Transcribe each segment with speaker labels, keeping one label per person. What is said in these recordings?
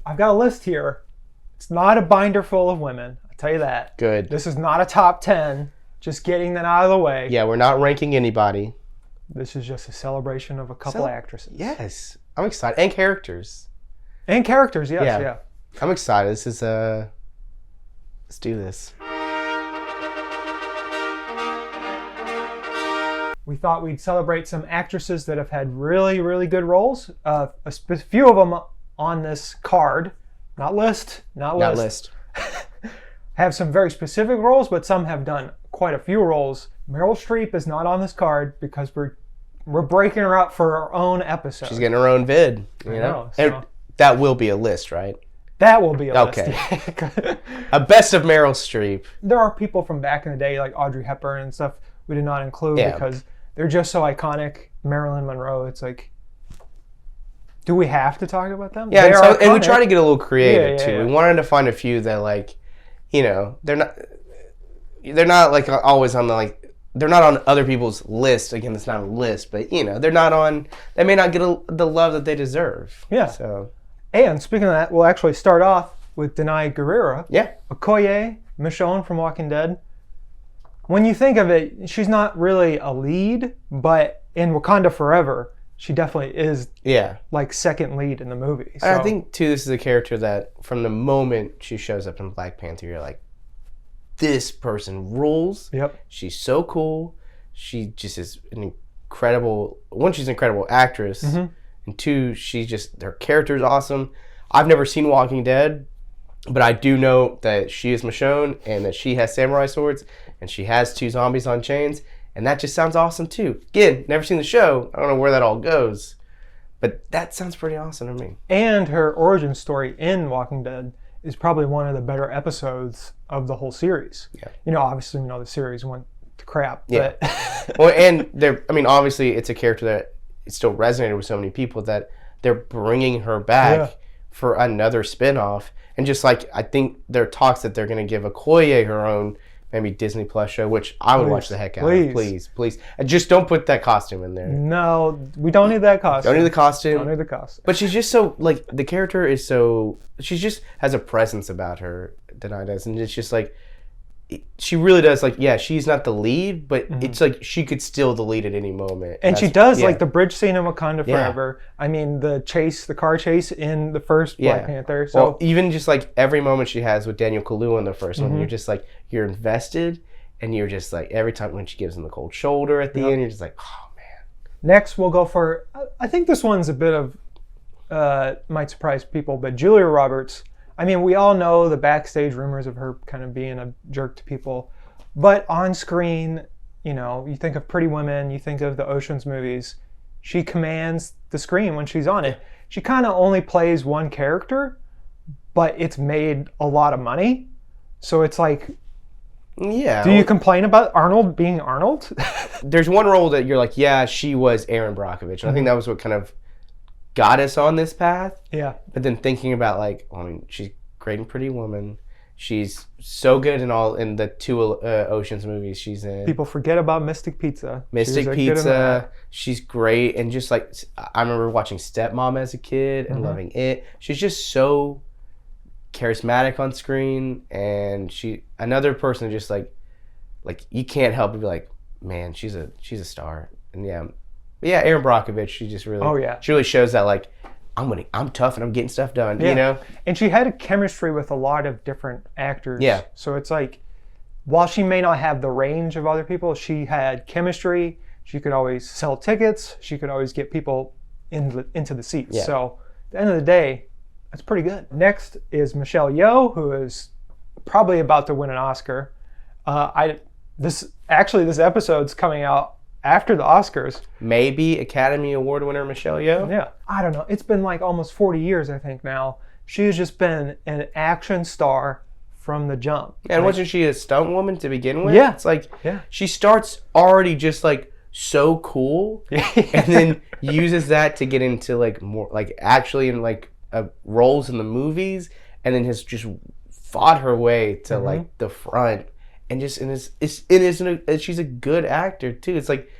Speaker 1: I've got a list here. It's not a binder full of women. I'll tell you that.
Speaker 2: Good.
Speaker 1: This is not a top 10. Just getting that out of the way.
Speaker 2: Yeah, we're not ranking anybody.
Speaker 1: This is just a celebration of a couple actresses.
Speaker 2: Yes. I'm excited. And characters.
Speaker 1: And characters, yes, yeah.
Speaker 2: I'm excited. This is, let's do this.
Speaker 1: We thought we'd celebrate some actresses that have had really, really good roles. A few of them on this card. Not list. Have some very specific roles, but some have done quite a few roles. Meryl Streep is not on this card because we're breaking her up for our own episode.
Speaker 2: She's getting her own vid. You know?
Speaker 1: So
Speaker 2: and that will be a list, right?
Speaker 1: That will be a list.
Speaker 2: Okay. A best of Meryl Streep.
Speaker 1: There are people from back in the day like Audrey Hepburn and stuff we did not include because they're just so iconic. Marilyn Monroe, it's like, do we have to talk about them?
Speaker 2: Yeah, and we try to get a little creative too. We wanted to find a few that like, you know, they're not like always on the like, they're not on other people's list. Again, it's not a list, but you know, they may not get the love that they deserve.
Speaker 1: Yeah.
Speaker 2: So,
Speaker 1: and speaking of that, we'll actually start off with Danai Gurira.
Speaker 2: Yeah.
Speaker 1: Okoye, Michonne from Walking Dead. When you think of it, she's not really a lead, but in Wakanda Forever, she definitely is like second lead in the movie. So.
Speaker 2: I think, too, this is a character that from the moment she shows up in Black Panther, you're like, this person rules.
Speaker 1: Yep.
Speaker 2: She's so cool. She just is an incredible, one, she's an incredible actress. Mm-hmm. And two, her character is awesome. I've never seen Walking Dead, but I do know that she is Michonne and that she has samurai swords and she has 2 zombies on chains. And that just sounds awesome too. Again, never seen the show. I don't know where that all goes. But that sounds pretty awesome to me.
Speaker 1: And her origin story in Walking Dead is probably one of the better episodes of the whole series.
Speaker 2: Yeah.
Speaker 1: You know, obviously, the series went to crap.
Speaker 2: Yeah.
Speaker 1: But
Speaker 2: well, and obviously it's a character that it still resonated with so many people that they're bringing her back for another spinoff. And just like, I think there are talks that they're going to give Okoye her own maybe Disney Plus show, which I would watch the heck out of. Please. Just don't put that costume in there.
Speaker 1: No, we don't need that costume.
Speaker 2: Don't need the costume.
Speaker 1: Don't need the costume.
Speaker 2: But she's just so, like, the character is so, she just has a presence about her, Danai does. And it's just like, she really does, like, she's not the lead, but it's like she could steal the lead at any moment.
Speaker 1: And she does, like the bridge scene in Wakanda Forever. I mean, the car chase in the first Black Panther. So
Speaker 2: well, even just like every moment she has with Daniel Kaluuya in the first one, you're just like, you're invested, and you're just like, every time when she gives him the cold shoulder at the end, you're just like, oh man.
Speaker 1: Next, we'll go for, I think this one's a bit of, might surprise people, but Julia Roberts. I mean, we all know the backstage rumors of her kind of being a jerk to people. But on screen, you know, you think of Pretty Women, you think of the Ocean's movies. She commands the screen when she's on it. She kind of only plays one character, but it's made a lot of money. So it's like, do you complain about Arnold being Arnold?
Speaker 2: There's one role that you're like, she was Erin Brockovich. And I think that was what kind of got us on this path.
Speaker 1: Yeah.
Speaker 2: But then thinking about she's great in Pretty Woman. She's so good in the 2 Oceans movies she's in.
Speaker 1: People forget about Mystic Pizza.
Speaker 2: Mystic Pizza. She's great. And just like, I remember watching Stepmom as a kid and loving it. She's just so charismatic on screen. And another person just like you can't help but be like, man, she's a star. And Erin Brockovich, she just really, she really shows that like, I'm tough and I'm getting stuff done, you know?
Speaker 1: And she had a chemistry with a lot of different actors.
Speaker 2: Yeah.
Speaker 1: So it's like, while she may not have the range of other people, she had chemistry. She could always sell tickets. She could always get people into the seats. Yeah. So at the end of the day, that's pretty good. Next is Michelle Yeoh, who is probably about to win an Oscar. This episode's coming out after the Oscars.
Speaker 2: Maybe Academy Award winner Michelle Yeoh?
Speaker 1: Yeah. I don't know. It's been like almost 40 years, I think, now. She's just been an action star from the jump.
Speaker 2: And wasn't she a stunt woman to begin with?
Speaker 1: Yeah.
Speaker 2: It's like, she starts already just like so cool and then uses that to get into like more, like actually in like roles in the movies, and then has just fought her way to like the front. And just she's a good actor too. It's like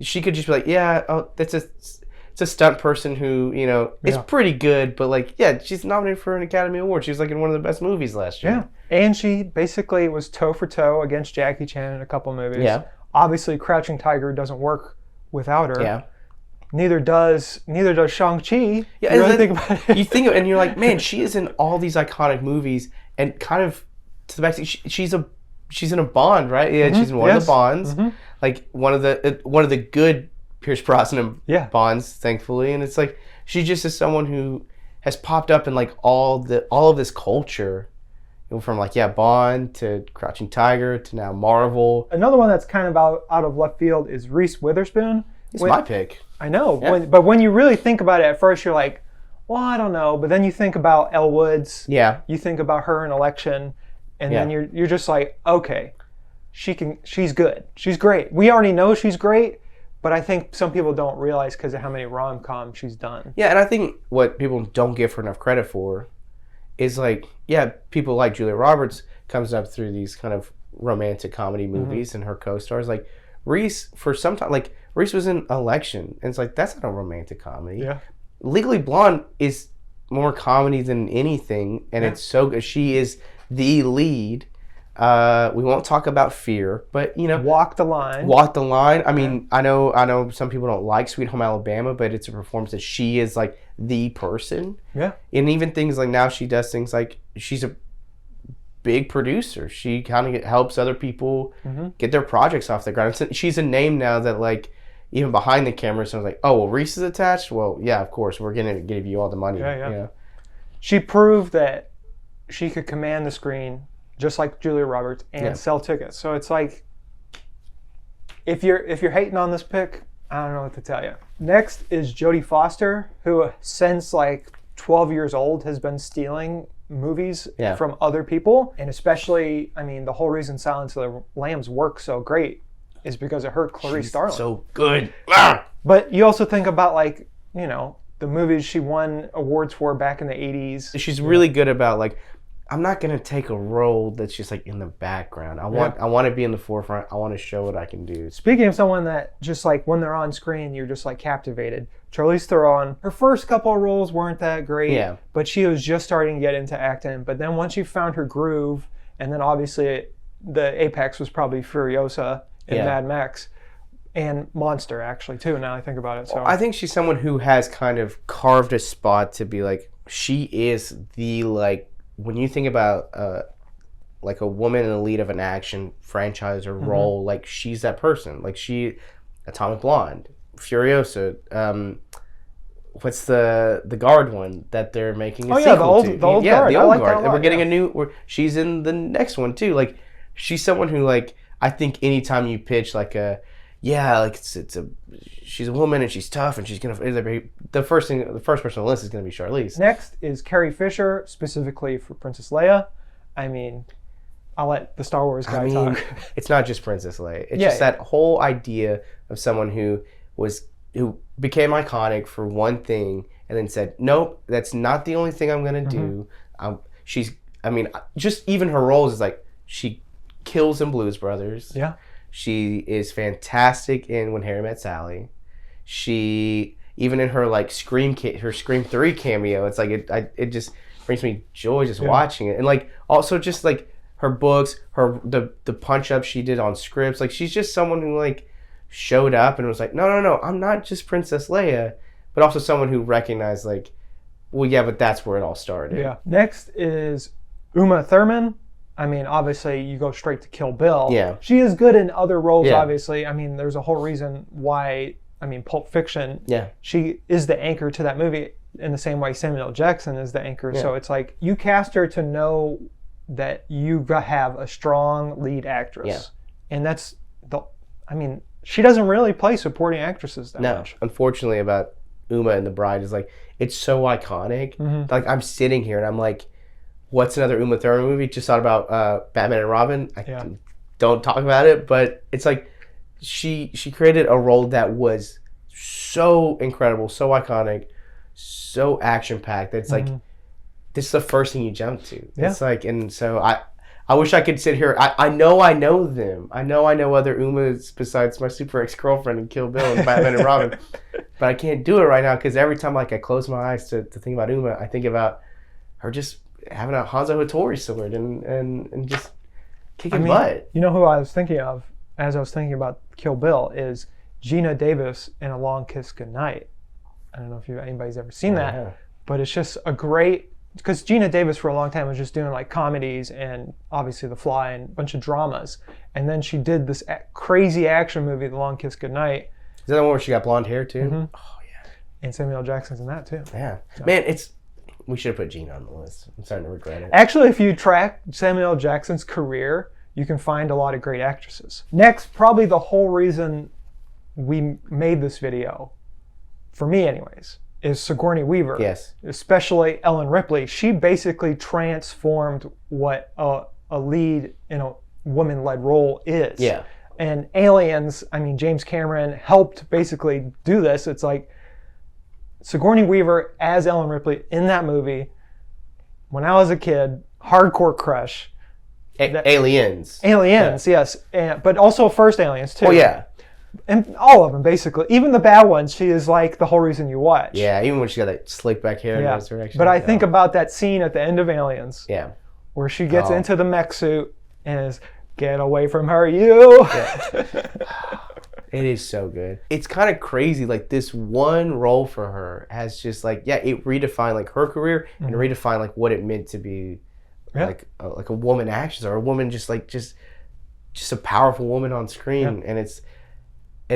Speaker 2: she could just be like, it's it's a stunt person who, you know, is pretty good, but like, yeah, she's nominated for an Academy Award. She was like in one of the best movies last year.
Speaker 1: Yeah. And she basically was toe for toe against Jackie Chan in a couple movies.
Speaker 2: Yeah.
Speaker 1: Obviously, Crouching Tiger doesn't work without her.
Speaker 2: Yeah.
Speaker 1: Neither does Shang-Chi.
Speaker 2: Yeah,
Speaker 1: you really think about it.
Speaker 2: You think, and you're like, man, she is in all these iconic movies, and kind of to the back, she's in a Bond, right? Yeah, she's in one of the Bonds, like one of the good Pierce Brosnan Bonds, thankfully, and it's like she just is someone who has popped up in like all of this culture, you know, from like Bond to Crouching Tiger to now Marvel.
Speaker 1: Another one that's kind of out of left field is Reese Witherspoon.
Speaker 2: It's my pick.
Speaker 1: I know, but when you really think about it, at first you're like, well, I don't know, but then you think about Elle Woods.
Speaker 2: Yeah.
Speaker 1: You think about her in Election, and then you're just like, okay, she's good, she's great. We already know she's great, but I think some people don't realize because of how many rom-coms she's done.
Speaker 2: Yeah, and I think what people don't give her enough credit for is like, people like Julia Roberts comes up through these kind of romantic comedy movies and her co-stars. Like Reese, for some time, like Reese was in Election, and it's like, that's not a romantic comedy.
Speaker 1: Yeah.
Speaker 2: Legally Blonde is more comedy than anything, and it's so good. She is the lead. We won't talk about Fear, but you know,
Speaker 1: Walk the Line.
Speaker 2: I mean, I know some people don't like Sweet Home Alabama, but it's a performance that she is like the person.
Speaker 1: Yeah.
Speaker 2: And even things like now she does things like she's a big producer. She kind of helps other people get their projects off the ground. So she's a name now that like even behind the camera, someone's like, oh, well, Reese is attached? Well, yeah, of course. We're going to give you all the money. Yeah.
Speaker 1: She proved that she could command the screen just like Julia Roberts and sell tickets. So it's like, if you're hating on this pick, I don't know what to tell you. Next is Jodie Foster, who since like 12 years old has been stealing movies from other people. And especially, I mean, the whole reason Silence of the Lambs works so great is because of her, Clarice Starling.
Speaker 2: So good.
Speaker 1: But you also think about like, you know, the movies she won awards for back in the 80s.
Speaker 2: She's really good about like, I'm not going to take a role that's just like in the background. I want to be in the forefront. I want to show what I can do.
Speaker 1: Speaking of someone that just like when they're on screen, you're just like captivated. Charlize Theron, her first couple of roles weren't that great, but she was just starting to get into acting. But then once she found her groove, and then obviously the apex was probably Furiosa in Mad Max. And Monster, actually, too, now I think about it. So
Speaker 2: I think she's someone who has kind of carved a spot to be like, she is the, like, when you think about, like, a woman in the lead of an action franchise or role, like, she's that person. Like, Atomic Blonde, Furiosa, what's the guard one that they're making a sequel
Speaker 1: the old
Speaker 2: guard.
Speaker 1: The old guard.
Speaker 2: And we're getting a new, she's in the next one, too. Like, she's someone who, like, I think anytime you pitch, like, she's a woman and she's tough and she's gonna. The first person on the list is gonna be Charlize.
Speaker 1: Next is Carrie Fisher, specifically for Princess Leia. I mean, I'll let the Star Wars guy talk.
Speaker 2: It's not just Princess Leia. It's just that whole idea of someone who became iconic for one thing and then said, nope, that's not the only thing I'm gonna do. Just even her roles is like she kills in Blues Brothers.
Speaker 1: Yeah.
Speaker 2: She is fantastic in When Harry Met Sally. She, even in her like Scream 3 cameo, it's like it just brings me joy just watching it. And like also just like her books, the punch up she did on scripts, like she's just someone who like showed up and was like, no, I'm not just Princess Leia, but also someone who recognized like, well, yeah, but that's where it all started.
Speaker 1: Yeah. Next is Uma Thurman. I mean, obviously, you go straight to Kill Bill.
Speaker 2: Yeah.
Speaker 1: She is good in other roles, obviously. I mean, there's a whole reason why, Pulp Fiction, she is the anchor to that movie in the same way Samuel L. Jackson is the anchor. Yeah. So it's like, you cast her to know that you have a strong lead actress. Yeah. And that's she doesn't really play supporting actresses that much.
Speaker 2: Unfortunately, about Uma and The Bride is like, it's so iconic. Mm-hmm. Like, I'm sitting here and I'm like, what's another Uma Thurman movie? Just thought about Batman and Robin. Don't talk about it, but it's like she created a role that was so incredible, so iconic, so action packed. It's like this is the first thing you jump to. Yeah. It's like, and so I wish I could sit here. I know them. I know other Umas besides my super ex-girlfriend in Kill Bill and Batman and Robin. But I can't do it right now because every time like I close my eyes to think about Uma, I think about her just having a Hanzo Hattori sword and just kicking butt.
Speaker 1: You know who I was thinking of as I was thinking about Kill Bill is Geena Davis in A Long Kiss Goodnight. I don't know if anybody's ever seen that,
Speaker 2: Yeah.
Speaker 1: but it's just a great... Because Geena Davis for a long time was just doing like comedies and obviously The Fly and a bunch of dramas. And then she did this crazy action movie, The Long Kiss Goodnight.
Speaker 2: Is that the one where she got blonde hair too?
Speaker 1: Mm-hmm.
Speaker 2: Oh yeah.
Speaker 1: And Samuel L. Jackson's in that too.
Speaker 2: Yeah. Man, we should have put Geena on the list. I'm starting to regret it.
Speaker 1: Actually, if you track Samuel L. Jackson's career, you can find a lot of great actresses. Next, probably the whole reason we made this video, for me anyways, is Sigourney Weaver.
Speaker 2: Yes.
Speaker 1: Especially Ellen Ripley. She basically transformed what a lead in a woman-led role is.
Speaker 2: Yeah.
Speaker 1: And Aliens, I mean, James Cameron helped basically do this. It's like Sigourney Weaver as Ellen Ripley in that movie. When I was a kid, hardcore crush.
Speaker 2: Aliens.
Speaker 1: Aliens, yes. But also first Aliens, too.
Speaker 2: Oh, yeah.
Speaker 1: And all of them, basically. Even the bad ones, she is like the whole reason you watch.
Speaker 2: Yeah, even when she got that slick back hair.
Speaker 1: Yeah.
Speaker 2: Resurrection.
Speaker 1: But I think about that scene at the end of Aliens.
Speaker 2: Yeah.
Speaker 1: Where she gets into the mech suit and is, get away from her, you.
Speaker 2: Yeah. It is so good. It's kind of crazy. Like this one role for her has just like, it redefined like her career and redefined like what it meant to be like a woman actress or a woman just a powerful woman on screen. And it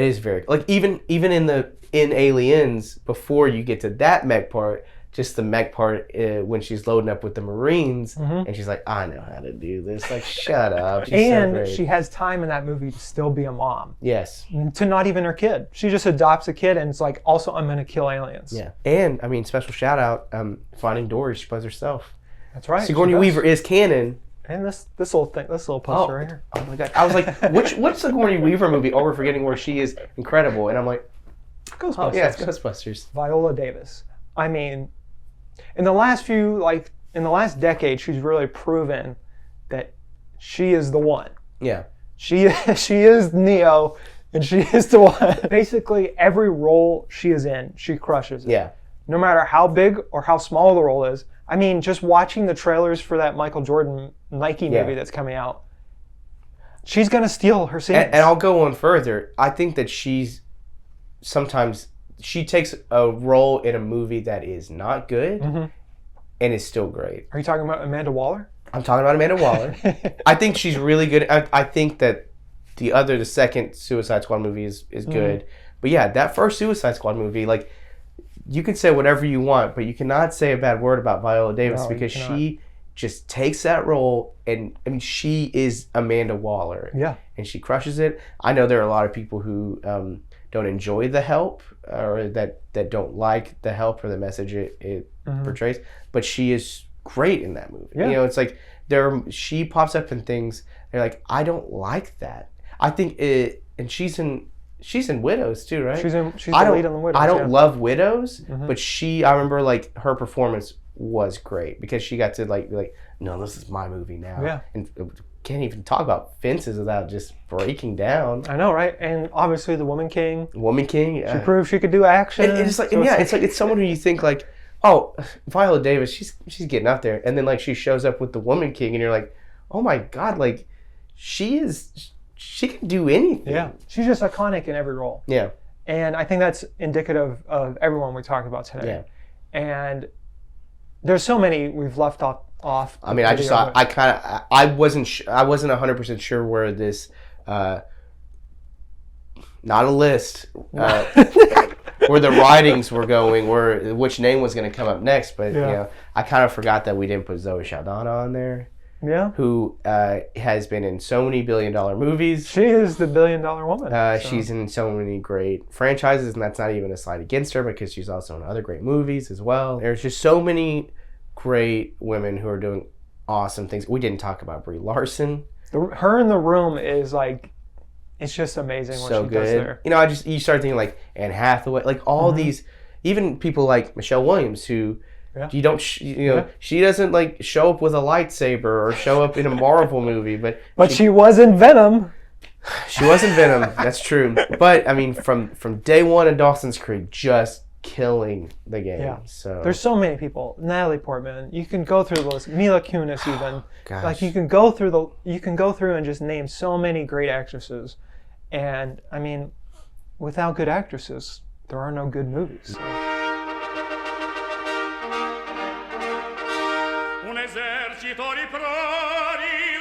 Speaker 2: is very like even in Aliens before you get to that mech part, just the mech part when she's loading up with the Marines and she's like, I know how to do this. Like, shut up. She's so
Speaker 1: And
Speaker 2: great.
Speaker 1: she has time in that movie to still be a mom.
Speaker 2: Yes.
Speaker 1: To not even her kid. She just adopts a kid and it's like, also, I'm going to kill aliens.
Speaker 2: Yeah. And I mean, special shout out, Finding Dory. She plays herself.
Speaker 1: That's right.
Speaker 2: Sigourney Weaver is canon.
Speaker 1: And this little thing, this little poster right here.
Speaker 2: Oh my god! I was like, which Sigourney Weaver movie? Oh, we're forgetting where she is incredible. And I'm like,
Speaker 1: Ghostbusters.
Speaker 2: oh yeah, it's Ghostbusters.
Speaker 1: Viola Davis. I mean, in the last decade, she's really proven that she is the one.
Speaker 2: Yeah.
Speaker 1: She is Neo, and she is the one. Basically, every role she is in, she crushes it.
Speaker 2: Yeah.
Speaker 1: No matter how big or how small the role is. I mean, just watching the trailers for that Michael Jordan Nike movie that's coming out, she's going to steal her scenes.
Speaker 2: And I'll go on further. I think that sometimes she takes a role in a movie that is not good and is still great.
Speaker 1: Are you talking about Amanda Waller?
Speaker 2: I'm talking about Amanda Waller. I think she's really good. I think that the second Suicide Squad movie is good. But yeah, that first Suicide Squad movie, like, you can say whatever you want, but you cannot say a bad word about Viola Davis because she just takes that role and I mean, she is Amanda Waller.
Speaker 1: Yeah.
Speaker 2: And she crushes it. I know there are a lot of people who don't enjoy The Help or that don't like The Help or the message it portrays, but she is great in that movie.
Speaker 1: Yeah.
Speaker 2: You know, it's like she pops up in things, they're like, I don't like that. I think and she's in Widows too, right?
Speaker 1: She's the lead in the Widows.
Speaker 2: I don't love Widows, but I remember like her performance was great because she got to like be like, no, this is my movie now.
Speaker 1: Yeah.
Speaker 2: And can't even talk about Fences without just breaking down.
Speaker 1: I know, right? And obviously the Woman King.
Speaker 2: Woman King. Yeah.
Speaker 1: She proved she could do action.
Speaker 2: And it's like, it's someone who you think like, oh, Viola Davis, she's getting up there, and then like she shows up with the Woman King, and you're like, oh my god, like she can do anything.
Speaker 1: Yeah, she's just iconic in every role.
Speaker 2: Yeah,
Speaker 1: and I think that's indicative of everyone we talked about today.
Speaker 2: Yeah,
Speaker 1: and there's so many we've left off.
Speaker 2: I mean, I wasn't 100% sure where this, not a list, where the writings were going, which name was going to come up next. But you know, I kind of forgot that we didn't put Zoe Saldana on there.
Speaker 1: Yeah.
Speaker 2: Who has been in so many billion-dollar movies.
Speaker 1: She is the billion-dollar woman.
Speaker 2: She's in so many great franchises, and that's not even a slight against her because she's also in other great movies as well. There's just so many great women who are doing awesome things. We didn't talk about Brie Larson.
Speaker 1: Her in The Room is like, it's just amazing what
Speaker 2: so
Speaker 1: she
Speaker 2: good.
Speaker 1: does there.
Speaker 2: You know, you start thinking like Anne Hathaway, like all these, even people like Michelle Williams who
Speaker 1: Yeah.
Speaker 2: You don't, she doesn't like show up with a lightsaber or show up in a Marvel movie, but
Speaker 1: she was in Venom.
Speaker 2: She was in Venom. That's true. But I mean, from day one in Dawson's Creek, just killing the game.
Speaker 1: Yeah.
Speaker 2: So
Speaker 1: there's so many people. Natalie Portman. You can go through the list. Mila Kunis even.
Speaker 2: Gosh.
Speaker 1: Like you can go through and just name so many great actresses, and I mean, without good actresses, there are no good movies. So.
Speaker 3: Un esercito di prodi